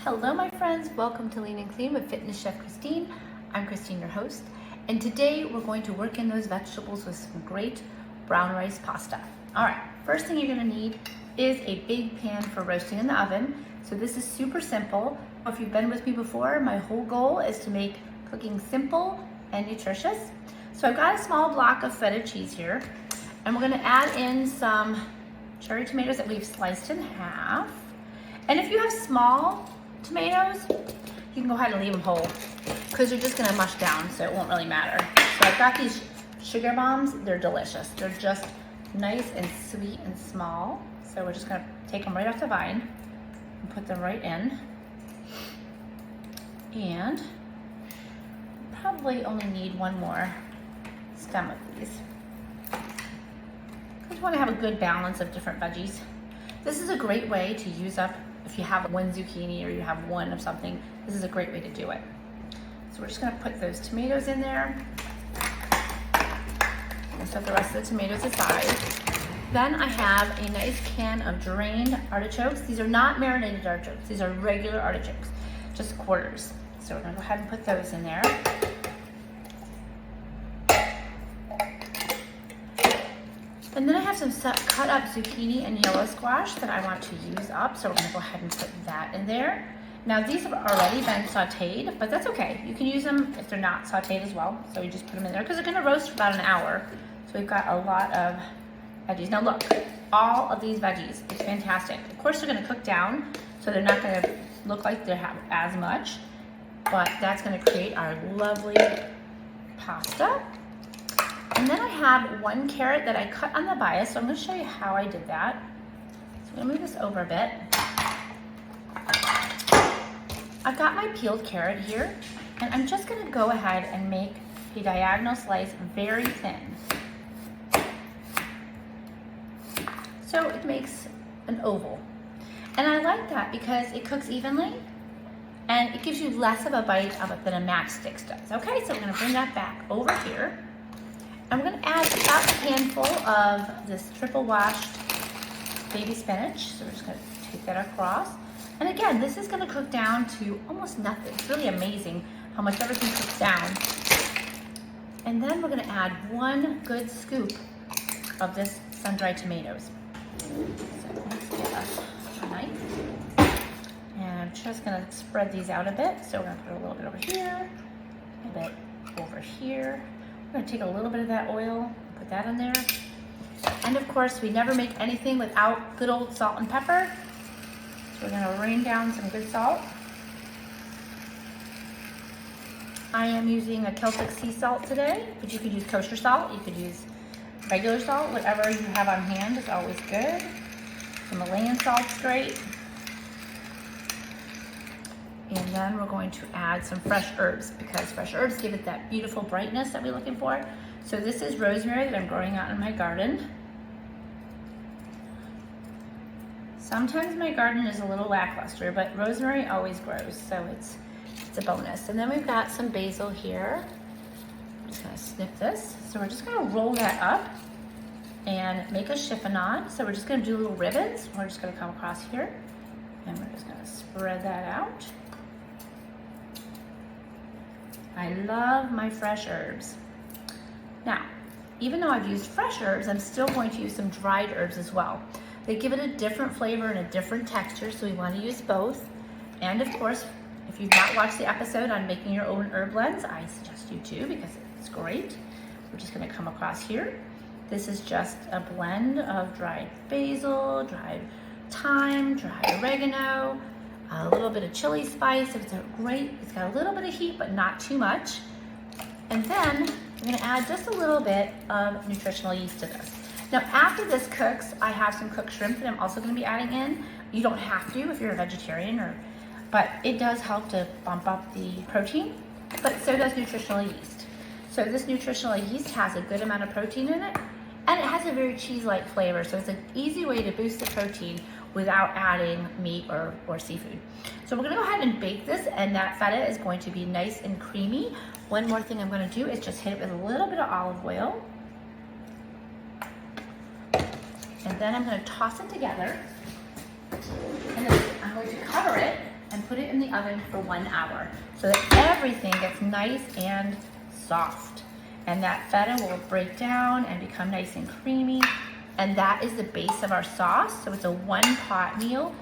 Hello my friends, welcome to Lean and Clean with Fitness Chef Christine. I'm Christine, your host, and today we're going to work in those vegetables with some great brown rice pasta. All right, first thing you're gonna need is a big pan for roasting in the oven. So this is super simple. If you've been with me before, my whole goal is to make cooking simple and nutritious. So I've got a small block of feta cheese here, and we're gonna add in some cherry tomatoes that we've sliced in half. And if you have small tomatoes, you can go ahead and leave them whole because they're just gonna mush down, so it won't really matter. So I've got these sugar bombs. They're delicious. They're just nice and sweet and small. So we're just gonna take them right off the vine and put them right in. And probably only need one more stem of these. I just wanna have a good balance of different veggies. This is a great way to use up, if you have one zucchini or you have one of something, this is a great way to do it. So we're just gonna put those tomatoes in there and set the rest of the tomatoes aside. Then I have a nice can of drained artichokes. These are not marinated artichokes, these are regular artichokes, just quarters. So we're gonna go ahead and put those in there. And then I have some cut up zucchini and yellow squash that I want to use up, so we're gonna go ahead and put that in there. Now these have already been sauteed, but that's okay. You can use them if they're not sauteed as well. So you just put them in there because they're gonna roast for about an hour. So we've got a lot of veggies. Now look, all of these veggies, it's fantastic. Of course they're gonna cook down, so they're not gonna look like they have as much, but that's gonna create our lovely pasta. And then I have one carrot that I cut on the bias, so I'm gonna show you how I did that. So I'm gonna move this over a bit. I've got my peeled carrot here, and I'm just gonna go ahead and make a diagonal slice very thin. So it makes an oval. And I like that because it cooks evenly, and it gives you less of a bite of it than a matchstick does. Okay, so I'm gonna bring that back over here. I'm gonna add about a handful of this triple washed baby spinach. So we're just gonna take that across. And again, this is gonna cook down to almost nothing. It's really amazing how much everything cooks down. And then we're gonna add one good scoop of this sun-dried tomatoes. So let's get a knife. And I'm just gonna spread these out a bit. So we're gonna put a little bit over here, a bit over here. I'm gonna take a little bit of that oil, put that in there. And of course, we never make anything without good old salt and pepper. So we're gonna rain down some good salt. I am using a Celtic sea salt today, but you could use kosher salt, you could use regular salt, whatever you have on hand is always good. Himalayan salt's great. And then we're going to add some fresh herbs because fresh herbs give it that beautiful brightness that we're looking for. So this is rosemary that I'm growing out in my garden. Sometimes my garden is a little lackluster, but rosemary always grows, so it's a bonus. And then we've got some basil here. I'm just gonna snip this. So we're just gonna roll that up and make a chiffonade. So we're just gonna do little ribbons. We're just gonna come across here and we're just gonna spread that out. I love my fresh herbs. Now, even though I've used fresh herbs, I'm still going to use some dried herbs as well. They give it a different flavor and a different texture, so we want to use both. And of course, if you've not watched the episode on making your own herb blends, I suggest you to because it's great. We're just going to come across here. This is just a blend of dried basil, dried thyme, dried oregano, a little bit of chili spice. It's got a little bit of heat, but not too much. And then I'm gonna add just a little bit of nutritional yeast to this. Now, after this cooks, I have some cooked shrimp that I'm also gonna be adding in. You don't have to if you're a vegetarian, but it does help to bump up the protein, but so does nutritional yeast. So this nutritional yeast has a good amount of protein in it, and it has a very cheese-like flavor, so it's an easy way to boost the protein without adding meat or seafood. So we're gonna go ahead and bake this, and that feta is going to be nice and creamy. One more thing I'm gonna do is just hit it with a little bit of olive oil. And then I'm gonna toss it together. And then I'm going to cover it and put it in the oven for 1 hour so that everything gets nice and soft. And that feta will break down and become nice and creamy. And that is the base of our sauce. So it's a 1-pot meal.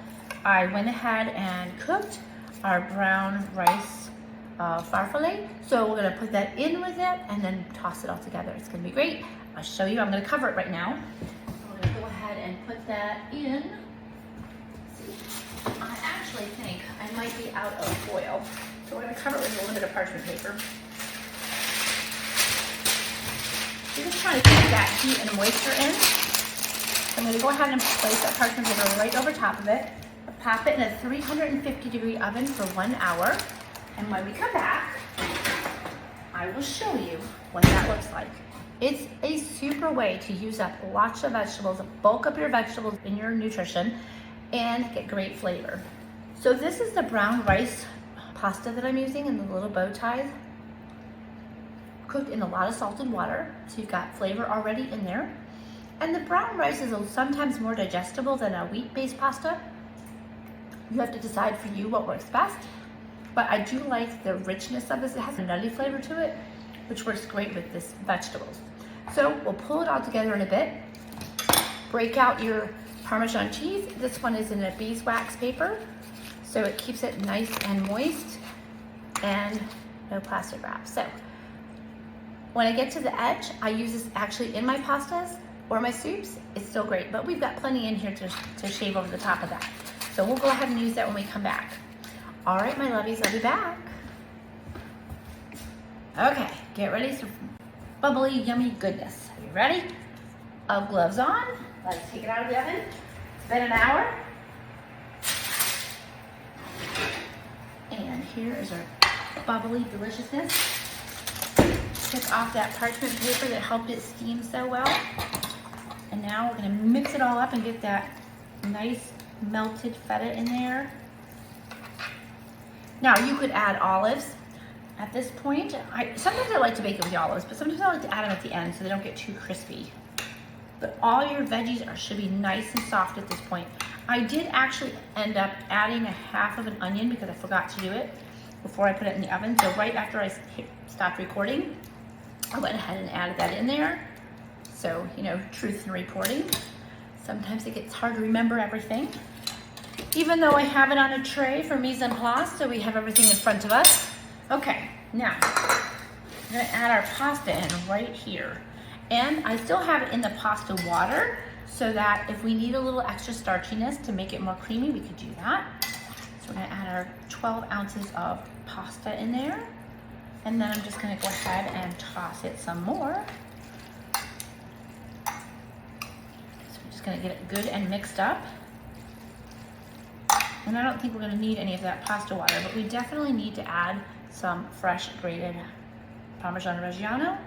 I went ahead and cooked our brown rice farfalle. So we're gonna put that in with it and then toss it all together. It's gonna be great. I'll show you. I'm gonna cover it right now. I'm gonna go ahead and put that in. Let's see. I actually think I might be out of foil. So we're gonna cover it with a little bit of parchment paper. You're just trying to keep that heat and moisture in. I'm going to go ahead and place that parchment paper right over top of it. Pop it in a 350-degree oven for 1 hour. And when we come back, I will show you what that looks like. It's a super way to use up lots of vegetables, bulk up your vegetables in your nutrition, and get great flavor. So this is the brown rice pasta that I'm using in the little bow ties. Cooked in a lot of salted water, so you've got flavor already in there. And the brown rice is sometimes more digestible than a wheat-based pasta. You have to decide for you what works best. But I do like the richness of this. It has a nutty flavor to it, which works great with this vegetables. So we'll pull it all together in a bit. Break out your Parmesan cheese. This one is in a beeswax paper, so it keeps it nice and moist and no plastic wrap. So when I get to the edge, I use this actually in my pastas or my soups. It's still great, but we've got plenty in here to shave over the top of that. So we'll go ahead and use that when we come back. All right, my lovies, I'll be back. Okay, get ready for bubbly, yummy goodness. Are you ready? Gloves on. Let's take it out of the oven. It's been an hour. And here is our bubbly deliciousness. Took off that parchment paper that helped it steam so well. And now we're gonna mix it all up and get that nice melted feta in there. Now you could add olives at this point. Sometimes I like to bake it with the olives, but sometimes I like to add them at the end so they don't get too crispy. But all your veggies should be nice and soft at this point. I did actually end up adding a half of an onion because I forgot to do it before I put it in the oven. So right after I stopped recording, I went ahead and added that in there. So, you know, truth in reporting. Sometimes it gets hard to remember everything. Even though I have it on a tray for mise en place, so we have everything in front of us. Okay, now, I'm gonna add our pasta in right here. And I still have it in the pasta water, so that if we need a little extra starchiness to make it more creamy, we could do that. So we're gonna add our 12 ounces of pasta in there. And then I'm just gonna go ahead and toss it some more. So I'm just gonna get it good and mixed up. And I don't think we're gonna need any of that pasta water, but we definitely need to add some fresh grated Parmesan Reggiano.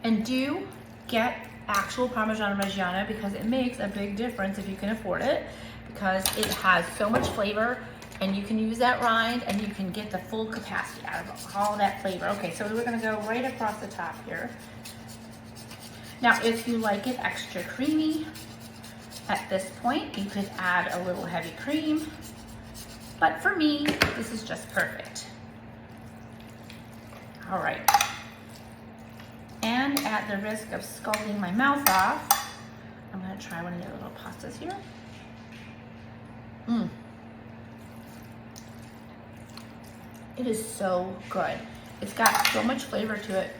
And do get actual Parmesan Reggiano because it makes a big difference if you can afford it, because it has so much flavor. And you can use that rind and you can get the full capacity out of all that flavor. Okay, so we're gonna go right across the top here. Now, if you like it extra creamy, at this point, you could add a little heavy cream. But for me, this is just perfect. All right. And at the risk of scalding my mouth off, I'm gonna try one of the little pastas here. It is so good. It's got so much flavor to it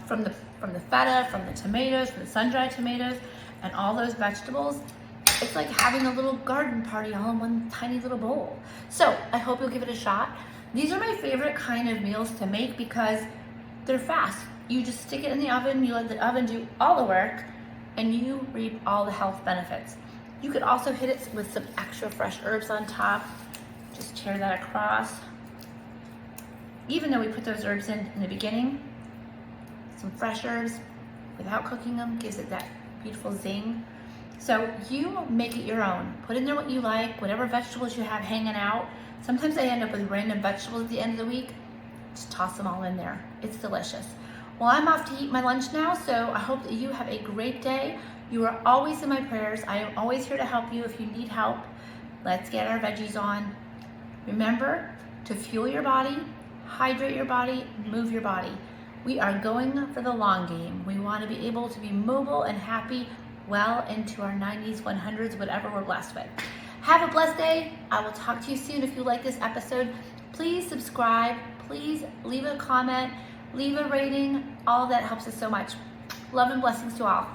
from the feta, from the tomatoes, from the sun-dried tomatoes, and all those vegetables. It's like having a little garden party all in one tiny little bowl. So I hope you'll give it a shot. These are my favorite kind of meals to make because they're fast. You just stick it in the oven, you let the oven do all the work, and you reap all the health benefits. You could also hit it with some extra fresh herbs on top. Just tear that across. Even though we put those herbs in the beginning, some fresh herbs without cooking them gives it that beautiful zing. So you make it your own. Put in there what you like, whatever vegetables you have hanging out. Sometimes I end up with random vegetables at the end of the week. Just toss them all in there. It's delicious. Well, I'm off to eat my lunch now, so I hope that you have a great day. You are always in my prayers. I am always here to help you if you need help. Let's get our veggies on. Remember to fuel your body, hydrate your body, move your body. We are going for the long game. We want to be able to be mobile and happy well into our 90s, 100s, whatever we're blessed with. Have a blessed day. I will talk to you soon. If you like this episode, please subscribe. Please leave a comment, leave a rating. All of that helps us so much. Love and blessings to all.